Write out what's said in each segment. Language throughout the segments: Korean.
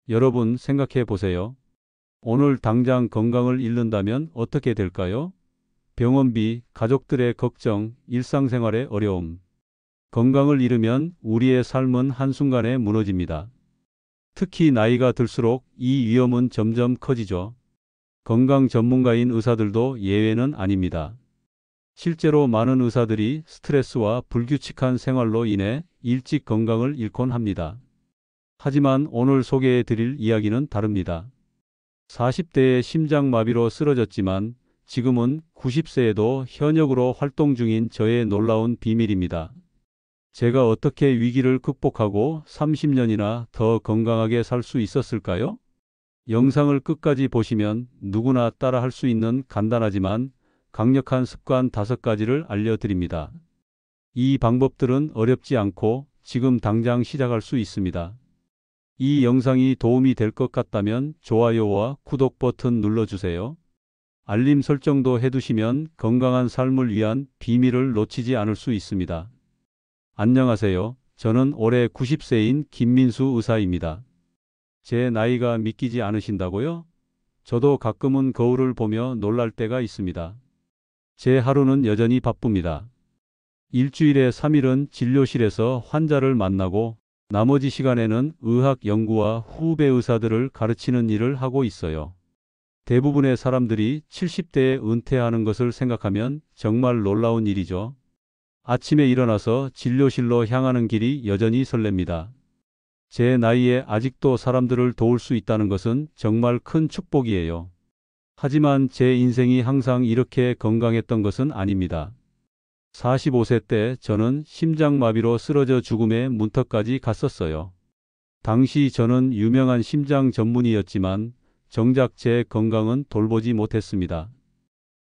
여러분 생각해 보세요. 오늘 당장 건강을 잃는다면 어떻게 될까요? 병원비, 가족들의 걱정, 일상생활의 어려움. 건강을 잃으면 우리의 삶은 한순간에 무너집니다. 특히 나이가 들수록 이 위험은 점점 커지죠. 건강 전문가인 의사들도 예외는 아닙니다. 실제로 많은 의사들이 스트레스와 불규칙한 생활로 인해 일찍 건강을 잃곤 합니다. 하지만 오늘 소개해 드릴 이야기는 다릅니다. 40대에 심장마비로 쓰러졌지만 지금은 90세에도 현역으로 활동 중인 저의 놀라운 비밀입니다. 제가 어떻게 위기를 극복하고 30년이나 더 건강하게 살 수 있었을까요? 영상을 끝까지 보시면 누구나 따라 할 수 있는 간단하지만 강력한 습관 5가지를 알려드립니다. 이 방법들은 어렵지 않고 지금 당장 시작할 수 있습니다. 이 영상이 도움이 될 것 같다면 좋아요와 구독 버튼 눌러주세요. 알림 설정도 해두시면 건강한 삶을 위한 비밀을 놓치지 않을 수 있습니다. 안녕하세요. 저는 올해 90세인 김민수 의사입니다. 제 나이가 믿기지 않으신다고요? 저도 가끔은 거울을 보며 놀랄 때가 있습니다. 제 하루는 여전히 바쁩니다. 일주일에 3일은 진료실에서 환자를 만나고 나머지 시간에는 의학 연구와 후배 의사들을 가르치는 일을 하고 있어요. 대부분의 사람들이 70대에 은퇴하는 것을 생각하면 정말 놀라운 일이죠. 아침에 일어나서 진료실로 향하는 길이 여전히 설렙니다. 제 나이에 아직도 사람들을 도울 수 있다는 것은 정말 큰 축복이에요. 하지만 제 인생이 항상 이렇게 건강했던 것은 아닙니다. 45세 때 저는 심장마비로 쓰러져 죽음의 문턱까지 갔었어요. 당시 저는 유명한 심장 전문의였지만 정작 제 건강은 돌보지 못했습니다.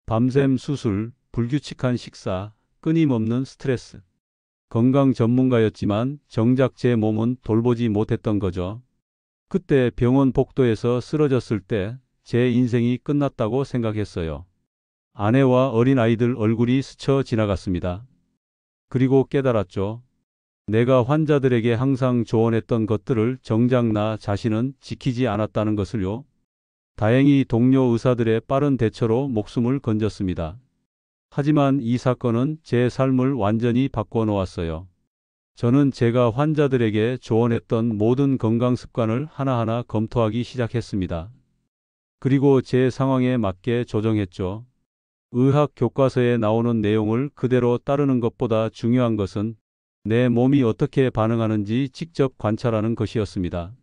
밤샘 수술, 불규칙한 식사, 끊임없는 스트레스. 건강 전문가였지만 정작 제 몸은 돌보지 못했던 거죠. 그때 병원 복도에서 쓰러졌을 때 제 인생이 끝났다고 생각했어요. 아내와 어린 아이들 얼굴이 스쳐 지나갔습니다. 그리고 깨달았죠. 내가 환자들에게 항상 조언했던 것들을 정작 나 자신은 지키지 않았다는 것을요. 다행히 동료 의사들의 빠른 대처로 목숨을 건졌습니다. 하지만 이 사건은 제 삶을 완전히 바꿔 놓았어요. 저는 제가 환자들에게 조언했던 모든 건강 습관을 하나하나 검토하기 시작했습니다. 그리고 제 상황에 맞게 조정했죠. 의학 교과서에 나오는 내용을 그대로 따르는 것보다 중요한 것은 내 몸이 어떻게 반응하는지 직접 관찰하는 것이었습니다.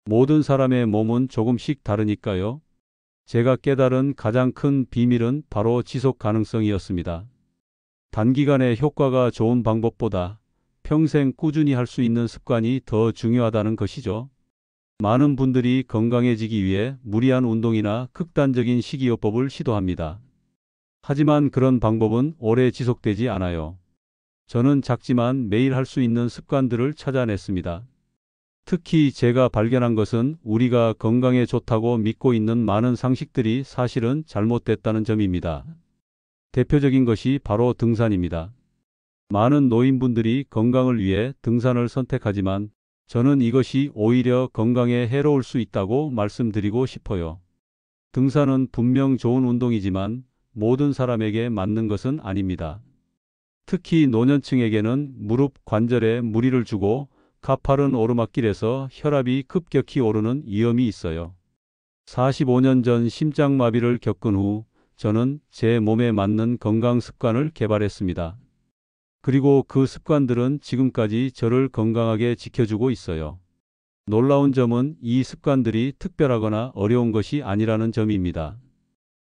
모든 사람의 몸은 조금씩 다르니까요. 제가 깨달은 가장 큰 비밀은 바로 지속 가능성이었습니다. 단기간에 효과가 좋은 방법보다 평생 꾸준히 할 수 있는 습관이 더 중요하다는 것이죠. 많은 분들이 건강해지기 위해 무리한 운동이나 극단적인 식이요법을 시도합니다. 하지만 그런 방법은 오래 지속되지 않아요. 저는 작지만 매일 할 수 있는 습관들을 찾아냈습니다. 특히 제가 발견한 것은 우리가 건강에 좋다고 믿고 있는 많은 상식들이 사실은 잘못됐다는 점입니다. 대표적인 것이 바로 등산입니다. 많은 노인분들이 건강을 위해 등산을 선택하지만 저는 이것이 오히려 건강에 해로울 수 있다고 말씀드리고 싶어요. 등산은 분명 좋은 운동이지만 모든 사람에게 맞는 것은 아닙니다. 특히 노년층에게는 무릎 관절에 무리를 주고 가파른 오르막길에서 혈압이 급격히 오르는 위험이 있어요. 45년 전 심장마비를 겪은 후 저는 제 몸에 맞는 건강 습관을 개발했습니다. 그리고 그 습관들은 지금까지 저를 건강하게 지켜주고 있어요. 놀라운 점은 이 습관들이 특별하거나 어려운 것이 아니라는 점입니다.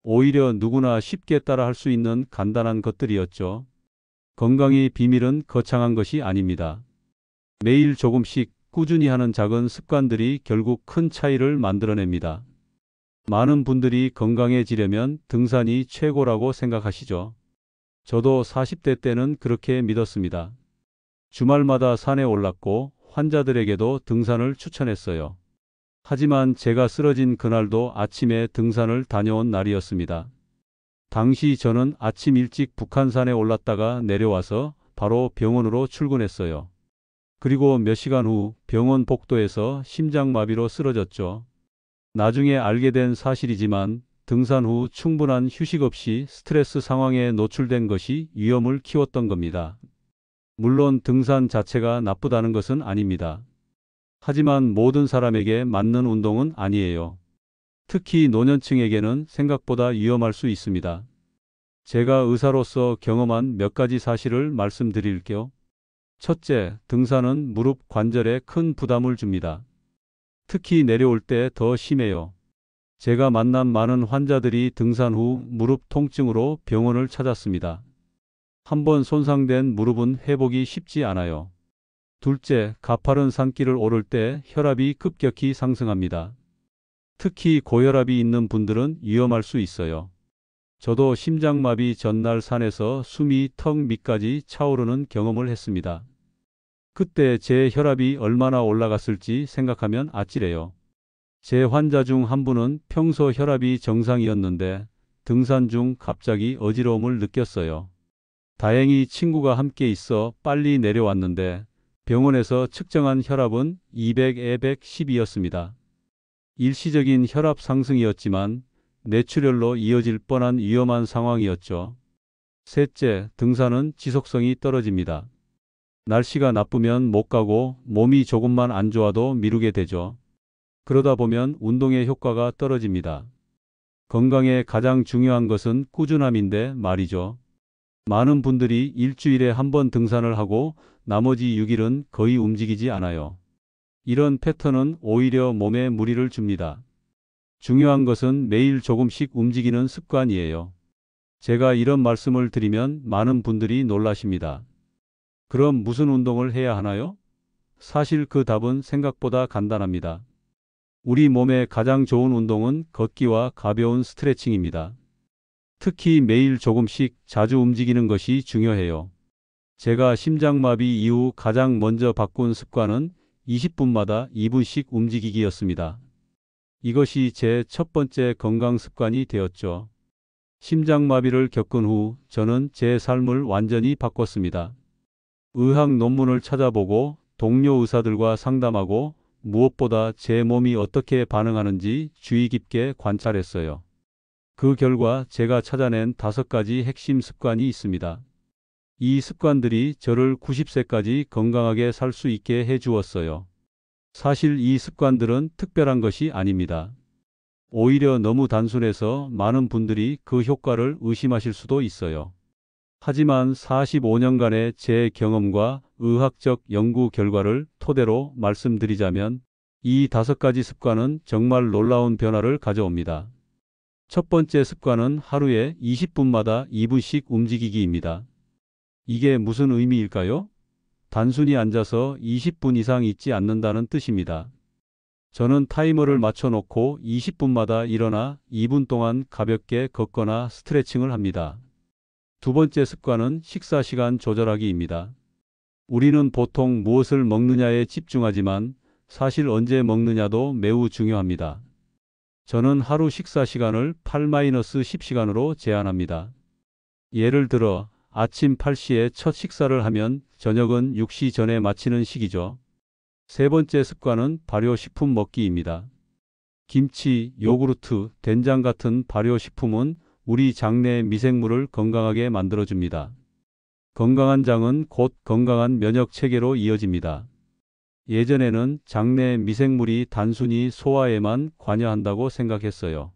오히려 누구나 쉽게 따라 할 수 있는 간단한 것들이었죠. 건강의 비밀은 거창한 것이 아닙니다. 매일 조금씩 꾸준히 하는 작은 습관들이 결국 큰 차이를 만들어냅니다. 많은 분들이 건강해지려면 등산이 최고라고 생각하시죠. 저도 40대 때는 그렇게 믿었습니다. 주말마다 산에 올랐고 환자들에게도 등산을 추천했어요. 하지만 제가 쓰러진 그날도 아침에 등산을 다녀온 날이었습니다. 당시 저는 아침 일찍 북한산에 올랐다가 내려와서 바로 병원으로 출근했어요. 그리고 몇 시간 후 병원 복도에서 심장마비로 쓰러졌죠. 나중에 알게 된 사실이지만 등산 후 충분한 휴식 없이 스트레스 상황에 노출된 것이 위험을 키웠던 겁니다. 물론 등산 자체가 나쁘다는 것은 아닙니다. 하지만 모든 사람에게 맞는 운동은 아니에요. 특히 노년층에게는 생각보다 위험할 수 있습니다. 제가 의사로서 경험한 몇 가지 사실을 말씀드릴게요. 첫째, 등산은 무릎 관절에 큰 부담을 줍니다. 특히 내려올 때 더 심해요. 제가 만난 많은 환자들이 등산 후 무릎 통증으로 병원을 찾았습니다. 한번 손상된 무릎은 회복이 쉽지 않아요. 둘째, 가파른 산길을 오를 때 혈압이 급격히 상승합니다. 특히 고혈압이 있는 분들은 위험할 수 있어요. 저도 심장마비 전날 산에서 숨이 턱 밑까지 차오르는 경험을 했습니다. 그때 제 혈압이 얼마나 올라갔을지 생각하면 아찔해요. 제 환자 중 한 분은 평소 혈압이 정상이었는데 등산 중 갑자기 어지러움을 느꼈어요. 다행히 친구가 함께 있어 빨리 내려왔는데 병원에서 측정한 혈압은 200/110이었습니다. 일시적인 혈압 상승이었지만 뇌출혈로 이어질 뻔한 위험한 상황이었죠. 셋째, 등산은 지속성이 떨어집니다. 날씨가 나쁘면 못 가고 몸이 조금만 안 좋아도 미루게 되죠. 그러다 보면 운동의 효과가 떨어집니다. 건강에 가장 중요한 것은 꾸준함인데 말이죠. 많은 분들이 일주일에 한 번 등산을 하고 나머지 6일은 거의 움직이지 않아요. 이런 패턴은 오히려 몸에 무리를 줍니다. 중요한 것은 매일 조금씩 움직이는 습관이에요. 제가 이런 말씀을 드리면 많은 분들이 놀라십니다. 그럼 무슨 운동을 해야 하나요? 사실 그 답은 생각보다 간단합니다. 우리 몸에 가장 좋은 운동은 걷기와 가벼운 스트레칭입니다. 특히 매일 조금씩 자주 움직이는 것이 중요해요. 제가 심장마비 이후 가장 먼저 바꾼 습관은 20분마다 2분씩 움직이기였습니다. 이것이 제 첫 번째 건강 습관이 되었죠. 심장마비를 겪은 후 저는 제 삶을 완전히 바꿨습니다. 의학 논문을 찾아보고 동료 의사들과 상담하고 무엇보다 제 몸이 어떻게 반응하는지 주의 깊게 관찰했어요. 그 결과 제가 찾아낸 5가지 핵심 습관이 있습니다. 이 습관들이 저를 90세까지 건강하게 살 수 있게 해 주었어요. 사실 이 습관들은 특별한 것이 아닙니다. 오히려 너무 단순해서 많은 분들이 그 효과를 의심하실 수도 있어요. 하지만 45년간의 제 경험과 의학적 연구 결과를 토대로 말씀드리자면 이 5가지 습관은 정말 놀라운 변화를 가져옵니다. 첫 번째 습관은 하루에 20분마다 2분씩 움직이기입니다. 이게 무슨 의미일까요? 단순히 앉아서 20분 이상 있지 않는다는 뜻입니다. 저는 타이머를 맞춰놓고 20분마다 일어나 2분 동안 가볍게 걷거나 스트레칭을 합니다. 두 번째 습관은 식사 시간 조절하기입니다. 우리는 보통 무엇을 먹느냐에 집중하지만 사실 언제 먹느냐도 매우 중요합니다. 저는 하루 식사 시간을 8-10시간으로 제한합니다. 예를 들어 아침 8시에 첫 식사를 하면 저녁은 6시 전에 마치는 식이죠. 세 번째 습관은 발효식품 먹기입니다. 김치, 요구르트, 된장 같은 발효식품은 우리 장내 미생물을 건강하게 만들어줍니다. 건강한 장은 곧 건강한 면역 체계로 이어집니다. 예전에는 장내 미생물이 단순히 소화에만 관여한다고 생각했어요.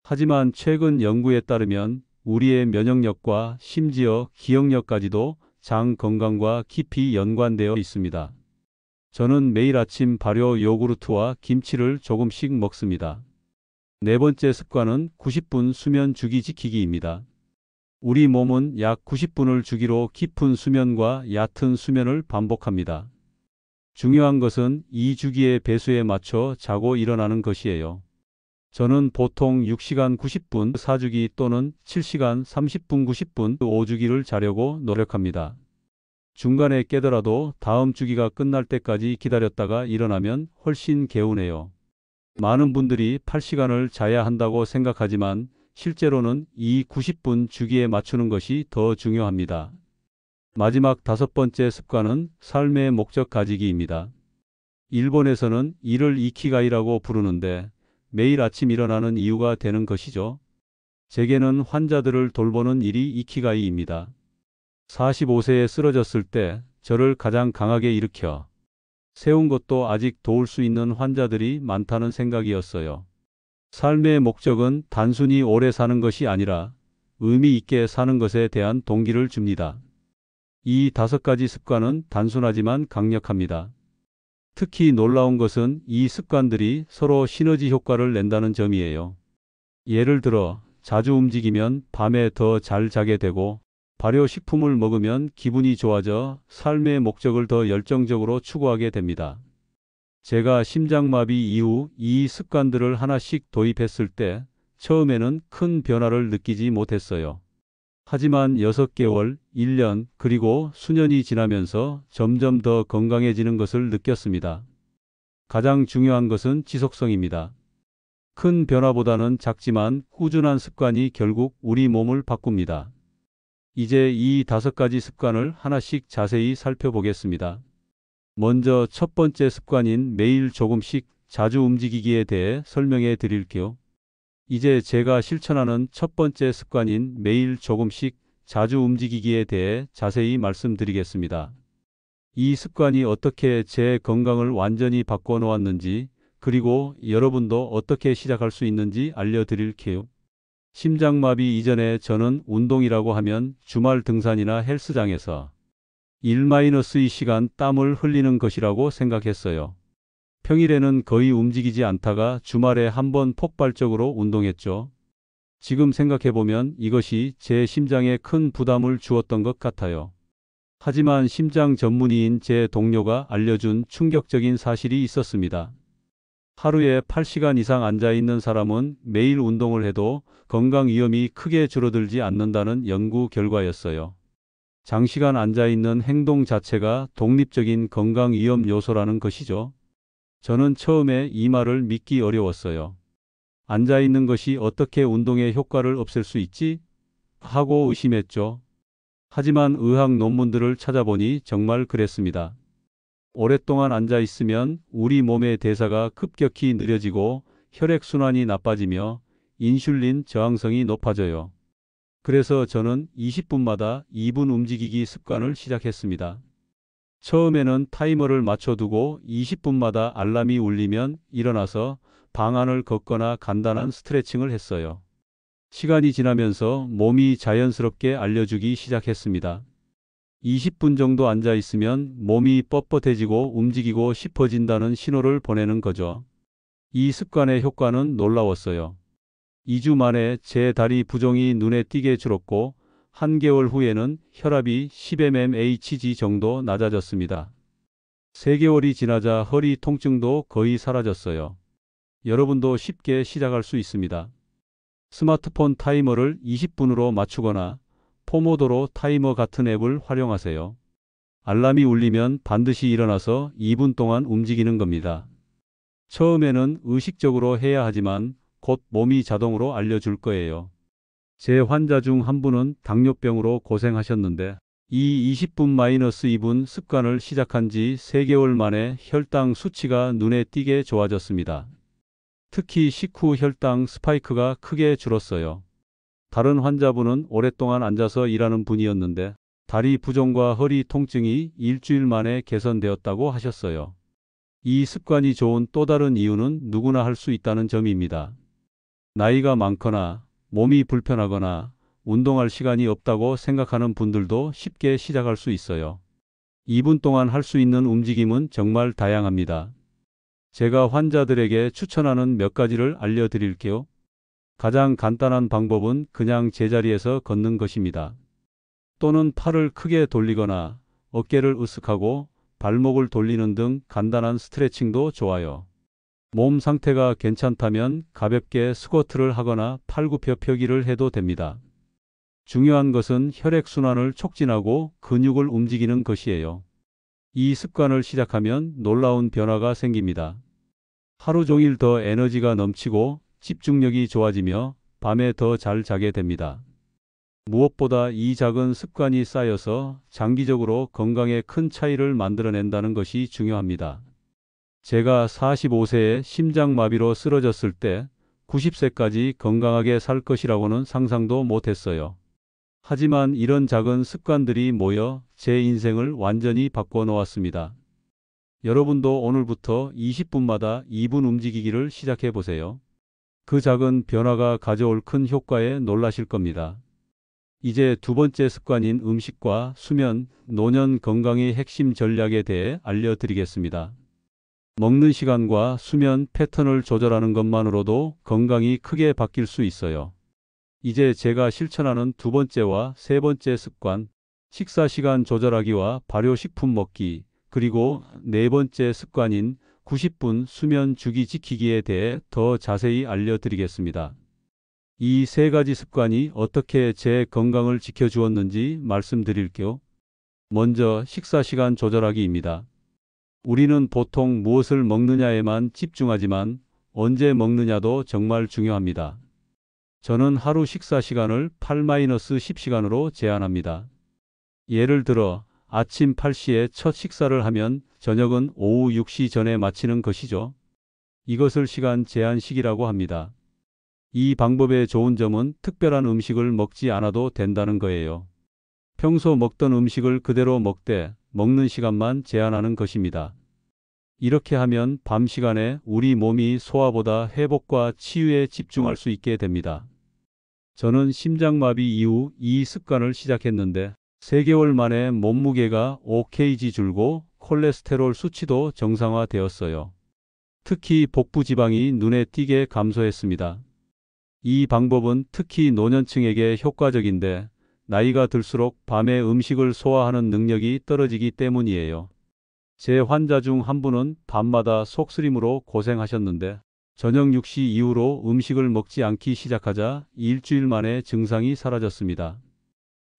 하지만 최근 연구에 따르면 우리의 면역력과 심지어 기억력까지도 장 건강과 깊이 연관되어 있습니다. 저는 매일 아침 발효 요구르트와 김치를 조금씩 먹습니다. 네 번째 습관은 90분 수면 주기 지키기입니다. 우리 몸은 약 90분을 주기로 깊은 수면과 얕은 수면을 반복합니다. 중요한 것은 이 주기의 배수에 맞춰 자고 일어나는 것이에요. 저는 보통 6시간 90분 4주기 또는 7시간 30분 90분 5주기를 자려고 노력합니다. 중간에 깨더라도 다음 주기가 끝날 때까지 기다렸다가 일어나면 훨씬 개운해요. 많은 분들이 8시간을 자야 한다고 생각하지만 실제로는 이 90분 주기에 맞추는 것이 더 중요합니다. 마지막 5번째 습관은 삶의 목적 가지기입니다. 일본에서는 이를 이키가이라고 부르는데 매일 아침 일어나는 이유가 되는 것이죠. 제게는 환자들을 돌보는 일이 이키가이입니다. 45세에 쓰러졌을 때 저를 가장 강하게 일으켜 세운 것도 아직 도울 수 있는 환자들이 많다는 생각이었어요. 삶의 목적은 단순히 오래 사는 것이 아니라 의미 있게 사는 것에 대한 동기를 줍니다. 이 5가지 습관은 단순하지만 강력합니다. 특히 놀라운 것은 이 습관들이 서로 시너지 효과를 낸다는 점이에요. 예를 들어 자주 움직이면 밤에 더 잘 자게 되고 발효식품을 먹으면 기분이 좋아져 삶의 목적을 더 열정적으로 추구하게 됩니다. 제가 심장마비 이후 이 습관들을 하나씩 도입했을 때 처음에는 큰 변화를 느끼지 못했어요. 하지만 6개월, 1년, 그리고 수년이 지나면서 점점 더 건강해지는 것을 느꼈습니다. 가장 중요한 것은 지속성입니다. 큰 변화보다는 작지만 꾸준한 습관이 결국 우리 몸을 바꿉니다. 이제 이 5가지 습관을 하나씩 자세히 살펴보겠습니다. 먼저 첫 번째 습관인 매일 조금씩 자주 움직이기에 대해 설명해 드릴게요. 이제 제가 실천하는 첫 번째 습관인 매일 조금씩 자주 움직이기에 대해 자세히 말씀드리겠습니다. 이 습관이 어떻게 제 건강을 완전히 바꿔놓았는지, 그리고 여러분도 어떻게 시작할 수 있는지 알려드릴게요. 심장마비 이전에 저는 운동이라고 하면 주말 등산이나 헬스장에서 1-2시간 땀을 흘리는 것이라고 생각했어요. 평일에는 거의 움직이지 않다가 주말에 한번 폭발적으로 운동했죠. 지금 생각해보면 이것이 제 심장에 큰 부담을 주었던 것 같아요. 하지만 심장 전문의인 제 동료가 알려준 충격적인 사실이 있었습니다. 하루에 8시간 이상 앉아있는 사람은 매일 운동을 해도 건강 위험이 크게 줄어들지 않는다는 연구 결과였어요. 장시간 앉아있는 행동 자체가 독립적인 건강 위험 요소라는 것이죠. 저는 처음에 이 말을 믿기 어려웠어요. 앉아있는 것이 어떻게 운동의 효과를 없앨 수 있지? 하고 의심했죠. 하지만 의학 논문들을 찾아보니 정말 그랬습니다. 오랫동안 앉아있으면 우리 몸의 대사가 급격히 느려지고 혈액순환이 나빠지며 인슐린 저항성이 높아져요. 그래서 저는 20분마다 2분 움직이기 습관을 시작했습니다. 처음에는 타이머를 맞춰두고 20분마다 알람이 울리면 일어나서 방 안을 걷거나 간단한 스트레칭을 했어요. 시간이 지나면서 몸이 자연스럽게 알려주기 시작했습니다. 20분 정도 앉아 있으면 몸이 뻣뻣해지고 움직이고 싶어진다는 신호를 보내는 거죠. 이 습관의 효과는 놀라웠어요. 2주 만에 제 다리 부종이 눈에 띄게 줄었고 1개월 후에는 혈압이 10mmHg 정도 낮아졌습니다. 3개월이 지나자 허리 통증도 거의 사라졌어요. 여러분도 쉽게 시작할 수 있습니다. 스마트폰 타이머를 20분으로 맞추거나 포모도로 타이머 같은 앱을 활용하세요. 알람이 울리면 반드시 일어나서 2분 동안 움직이는 겁니다. 처음에는 의식적으로 해야 하지만 곧 몸이 자동으로 알려줄 거예요. 제 환자 중 한 분은 당뇨병으로 고생하셨는데 이 20분-2분 습관을 시작한 지 3개월 만에 혈당 수치가 눈에 띄게 좋아졌습니다. 특히 식후 혈당 스파이크가 크게 줄었어요. 다른 환자분은 오랫동안 앉아서 일하는 분이었는데 다리 부종과 허리 통증이 일주일 만에 개선되었다고 하셨어요. 이 습관이 좋은 또 다른 이유는 누구나 할 수 있다는 점입니다. 나이가 많거나 몸이 불편하거나 운동할 시간이 없다고 생각하는 분들도 쉽게 시작할 수 있어요. 2분 동안 할 수 있는 움직임은 정말 다양합니다. 제가 환자들에게 추천하는 몇 가지를 알려드릴게요. 가장 간단한 방법은 그냥 제자리에서 걷는 것입니다. 또는 팔을 크게 돌리거나 어깨를 으쓱하고 발목을 돌리는 등 간단한 스트레칭도 좋아요. 몸 상태가 괜찮다면 가볍게 스쿼트를 하거나 팔굽혀 펴기를 해도 됩니다. 중요한 것은 혈액순환을 촉진하고 근육을 움직이는 것이에요. 이 습관을 시작하면 놀라운 변화가 생깁니다. 하루 종일 더 에너지가 넘치고 집중력이 좋아지며 밤에 더 잘 자게 됩니다. 무엇보다 이 작은 습관이 쌓여서 장기적으로 건강에 큰 차이를 만들어낸다는 것이 중요합니다. 제가 45세에 심장마비로 쓰러졌을 때 90세까지 건강하게 살 것이라고는 상상도 못했어요. 하지만 이런 작은 습관들이 모여 제 인생을 완전히 바꿔 놓았습니다. 여러분도 오늘부터 20분마다 2분 움직이기를 시작해 보세요. 그 작은 변화가 가져올 큰 효과에 놀라실 겁니다. 이제 두 번째 습관인 음식과 수면, 노년 건강의 핵심 전략에 대해 알려드리겠습니다. 먹는 시간과 수면 패턴을 조절하는 것만으로도 건강이 크게 바뀔 수 있어요. 이제 제가 실천하는 두 번째와 세 번째 습관, 식사 시간 조절하기와 발효식품 먹기, 그리고 네 번째 습관인 90분 수면 주기 지키기에 대해 더 자세히 알려드리겠습니다. 이 세 가지 습관이 어떻게 제 건강을 지켜주었는지 말씀드릴게요. 먼저 식사 시간 조절하기입니다. 우리는 보통 무엇을 먹느냐에만 집중하지만 언제 먹느냐도 정말 중요합니다. 저는 하루 식사 시간을 8-10시간으로 제한합니다. 예를 들어 아침 8시에 첫 식사를 하면 저녁은 오후 6시 전에 마치는 것이죠. 이것을 시간 제한식이라고 합니다. 이 방법의 좋은 점은 특별한 음식을 먹지 않아도 된다는 거예요. 평소 먹던 음식을 그대로 먹되 먹는 시간만 제한하는 것입니다. 이렇게 하면 밤 시간에 우리 몸이 소화보다 회복과 치유에 집중할 수 있게 됩니다. 저는 심장마비 이후 이 습관을 시작했는데 3개월 만에 몸무게가 5kg 줄고 콜레스테롤 수치도 정상화되었어요. 특히 복부 지방이 눈에 띄게 감소했습니다. 이 방법은 특히 노년층에게 효과적인데 나이가 들수록 밤에 음식을 소화하는 능력이 떨어지기 때문이에요. 제 환자 중 한 분은 밤마다 속쓰림으로 고생하셨는데 저녁 6시 이후로 음식을 먹지 않기 시작하자 일주일 만에 증상이 사라졌습니다.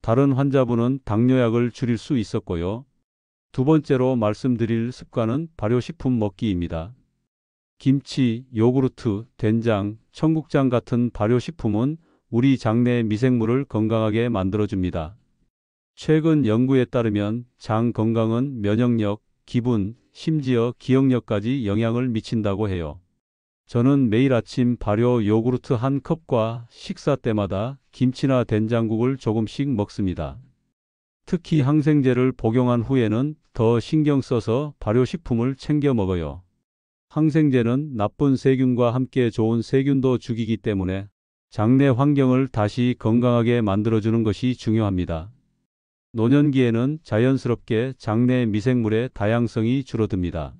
다른 환자분은 당뇨약을 줄일 수 있었고요. 두 번째로 말씀드릴 습관은 발효식품 먹기입니다. 김치, 요구르트, 된장, 청국장 같은 발효식품은 우리 장내 미생물을 건강하게 만들어줍니다. 최근 연구에 따르면 장 건강은 면역력, 기분, 심지어 기억력까지 영향을 미친다고 해요. 저는 매일 아침 발효 요구르트 한 컵과 식사 때마다 김치나 된장국을 조금씩 먹습니다. 특히 항생제를 복용한 후에는 더 신경 써서 발효식품을 챙겨 먹어요. 항생제는 나쁜 세균과 함께 좋은 세균도 죽이기 때문에 장내 환경을 다시 건강하게 만들어주는 것이 중요합니다. 노년기에는 자연스럽게 장내 미생물의 다양성이 줄어듭니다.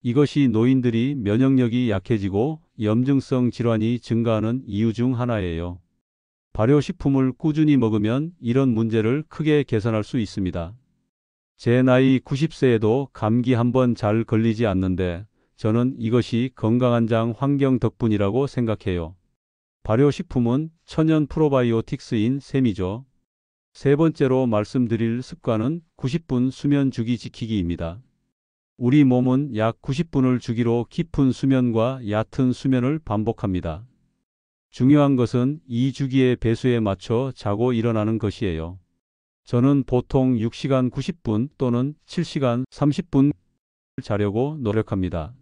이것이 노인들이 면역력이 약해지고 염증성 질환이 증가하는 이유 중 하나예요. 발효식품을 꾸준히 먹으면 이런 문제를 크게 개선할 수 있습니다. 제 나이 90세에도 감기 한 번 잘 걸리지 않는데 저는 이것이 건강한 장 환경 덕분이라고 생각해요. 발효식품은 천연 프로바이오틱스인 셈이죠. 세 번째로 말씀드릴 습관은 90분 수면 주기 지키기입니다. 우리 몸은 약 90분을 주기로 깊은 수면과 얕은 수면을 반복합니다. 중요한 것은 이 주기의 배수에 맞춰 자고 일어나는 것이에요. 저는 보통 6시간 90분 또는 7시간 30분 자려고 노력합니다.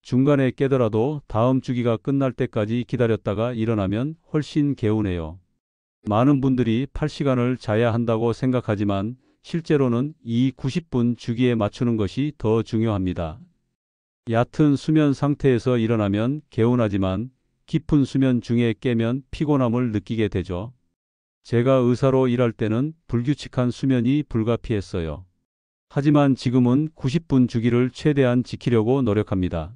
중간에 깨더라도 다음 주기가 끝날 때까지 기다렸다가 일어나면 훨씬 개운해요. 많은 분들이 8시간을 자야 한다고 생각하지만 실제로는 이 90분 주기에 맞추는 것이 더 중요합니다. 얕은 수면 상태에서 일어나면 개운하지만 깊은 수면 중에 깨면 피곤함을 느끼게 되죠. 제가 의사로 일할 때는 불규칙한 수면이 불가피했어요. 하지만 지금은 90분 주기를 최대한 지키려고 노력합니다.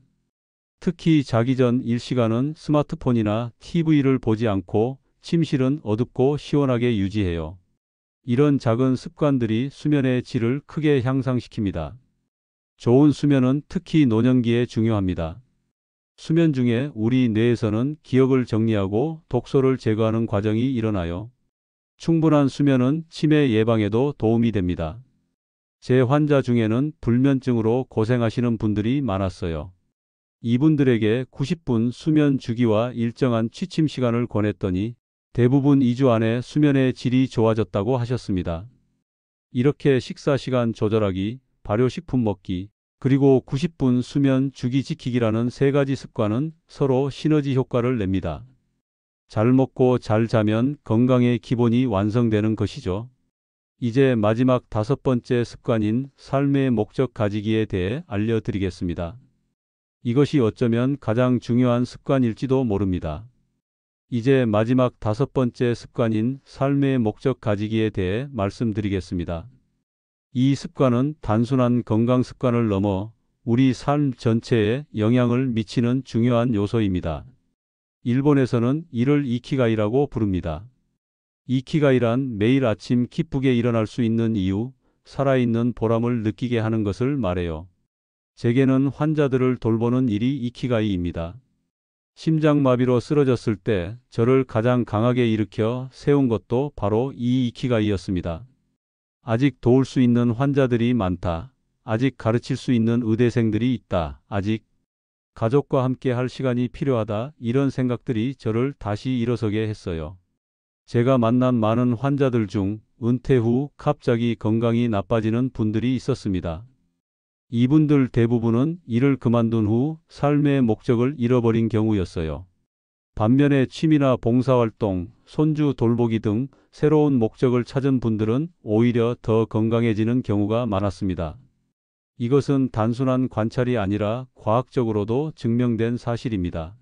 특히 자기 전 1시간은 스마트폰이나 TV를 보지 않고 침실은 어둡고 시원하게 유지해요. 이런 작은 습관들이 수면의 질을 크게 향상시킵니다. 좋은 수면은 특히 노년기에 중요합니다. 수면 중에 우리 뇌에서는 기억을 정리하고 독소를 제거하는 과정이 일어나요. 충분한 수면은 치매 예방에도 도움이 됩니다. 제 환자 중에는 불면증으로 고생하시는 분들이 많았어요. 이분들에게 90분 수면 주기와 일정한 취침 시간을 권했더니 대부분 2주 안에 수면의 질이 좋아졌다고 하셨습니다. 이렇게 식사 시간 조절하기, 발효식품 먹기, 그리고 90분 수면 주기 지키기라는 세 가지 습관은 서로 시너지 효과를 냅니다. 잘 먹고 잘 자면 건강의 기본이 완성되는 것이죠. 이제 마지막 5번째 습관인 삶의 목적 가지기에 대해 알려드리겠습니다. 이것이 어쩌면 가장 중요한 습관일지도 모릅니다. 이제 마지막 5번째 습관인 삶의 목적 가지기에 대해 말씀드리겠습니다. 이 습관은 단순한 건강 습관을 넘어 우리 삶 전체에 영향을 미치는 중요한 요소입니다. 일본에서는 이를 이키가이라고 부릅니다. 이키가이란 매일 아침 기쁘게 일어날 수 있는 이유, 살아있는 보람을 느끼게 하는 것을 말해요. 제게는 환자들을 돌보는 일이 이키가이입니다. 심장마비로 쓰러졌을 때 저를 가장 강하게 일으켜 세운 것도 바로 이 이키가이였습니다. 아직 도울 수 있는 환자들이 많다. 아직 가르칠 수 있는 의대생들이 있다. 아직 가족과 함께 할 시간이 필요하다. 이런 생각들이 저를 다시 일어서게 했어요. 제가 만난 많은 환자들 중 은퇴 후 갑자기 건강이 나빠지는 분들이 있었습니다. 이분들 대부분은 일을 그만둔 후 삶의 목적을 잃어버린 경우였어요. 반면에 취미나 봉사활동, 손주 돌보기 등 새로운 목적을 찾은 분들은 오히려 더 건강해지는 경우가 많았습니다. 이것은 단순한 관찰이 아니라 과학적으로도 증명된 사실입니다.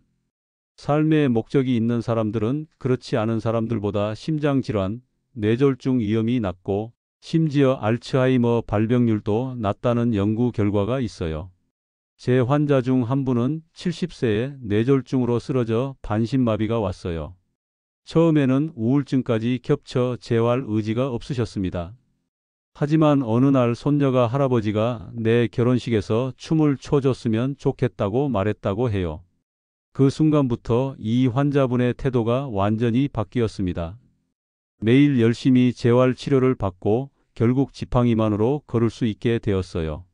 삶의 목적이 있는 사람들은 그렇지 않은 사람들보다 심장질환, 뇌졸중 위험이 낮고 심지어 알츠하이머 발병률도 낮다는 연구 결과가 있어요. 제 환자 중 한 분은 70세에 뇌졸중으로 쓰러져 반신마비가 왔어요. 처음에는 우울증까지 겹쳐 재활 의지가 없으셨습니다. 하지만 어느 날 손녀가 할아버지가 내 결혼식에서 춤을 춰줬으면 좋겠다고 말했다고 해요. 그 순간부터 이 환자분의 태도가 완전히 바뀌었습니다. 매일 열심히 재활 치료를 받고 결국 지팡이만으로 걸을 수 있게 되었어요.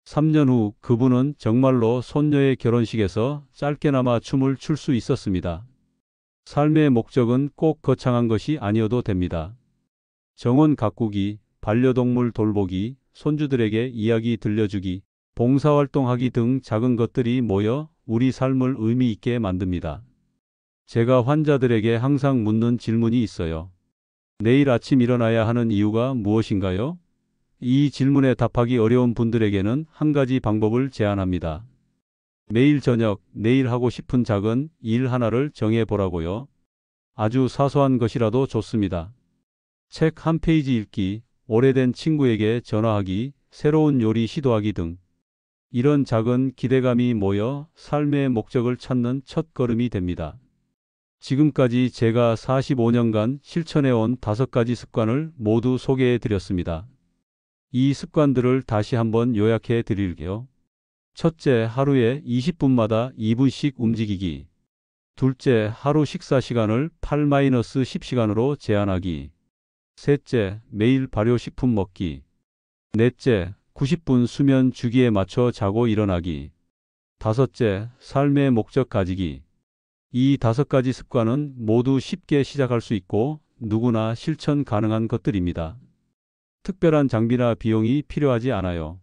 3년 후 그분은 정말로 손녀의 결혼식에서 짧게나마 춤을 출 수 있었습니다. 삶의 목적은 꼭 거창한 것이 아니어도 됩니다. 정원 가꾸기, 반려동물 돌보기, 손주들에게 이야기 들려주기, 봉사활동하기 등 작은 것들이 모여 우리 삶을 의미 있게 만듭니다. 제가 환자들에게 항상 묻는 질문이 있어요. 내일 아침 일어나야 하는 이유가 무엇인가요? 이 질문에 답하기 어려운 분들에게는 한 가지 방법을 제안합니다. 매일 저녁, 내일 하고 싶은 작은 일 하나를 정해보라고요. 아주 사소한 것이라도 좋습니다. 책 한 페이지 읽기, 오래된 친구에게 전화하기, 새로운 요리 시도하기 등. 이런 작은 기대감이 모여 삶의 목적을 찾는 첫 걸음이 됩니다. 지금까지 제가 45년간 실천해온 5가지 습관을 모두 소개해 드렸습니다. 이 습관들을 다시 한번 요약해 드릴게요. 첫째, 하루에 20분마다 2분씩 움직이기. 둘째, 하루 식사 시간을 8-10시간으로 제한하기. 셋째, 매일 발효식품 먹기. 넷째, 90분 수면 주기에 맞춰 자고 일어나기. 다섯째, 삶의 목적 가지기. 이 5가지 습관은 모두 쉽게 시작할 수 있고 누구나 실천 가능한 것들입니다. 특별한 장비나 비용이 필요하지 않아요.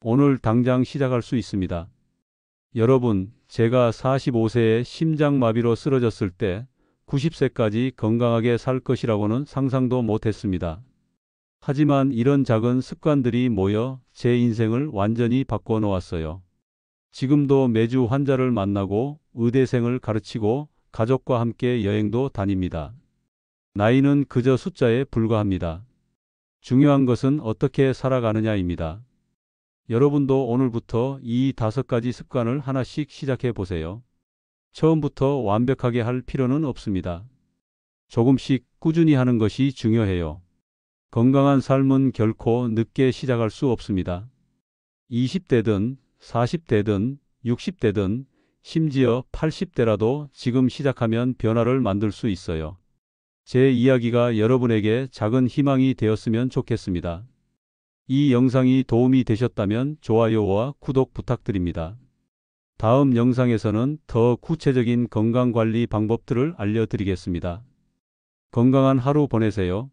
오늘 당장 시작할 수 있습니다. 여러분, 제가 45세에 심장마비로 쓰러졌을 때 90세까지 건강하게 살 것이라고는 상상도 못했습니다. 하지만 이런 작은 습관들이 모여 제 인생을 완전히 바꿔 놓았어요. 지금도 매주 환자를 만나고 의대생을 가르치고 가족과 함께 여행도 다닙니다. 나이는 그저 숫자에 불과합니다. 중요한 것은 어떻게 살아가느냐입니다. 여러분도 오늘부터 이 5가지 습관을 하나씩 시작해 보세요. 처음부터 완벽하게 할 필요는 없습니다. 조금씩 꾸준히 하는 것이 중요해요. 건강한 삶은 결코 늦게 시작할 수 없습니다. 20대든 40대든 60대든 심지어 80대라도 지금 시작하면 변화를 만들 수 있어요. 제 이야기가 여러분에게 작은 희망이 되었으면 좋겠습니다. 이 영상이 도움이 되셨다면 좋아요와 구독 부탁드립니다. 다음 영상에서는 더 구체적인 건강관리 방법들을 알려드리겠습니다. 건강한 하루 보내세요.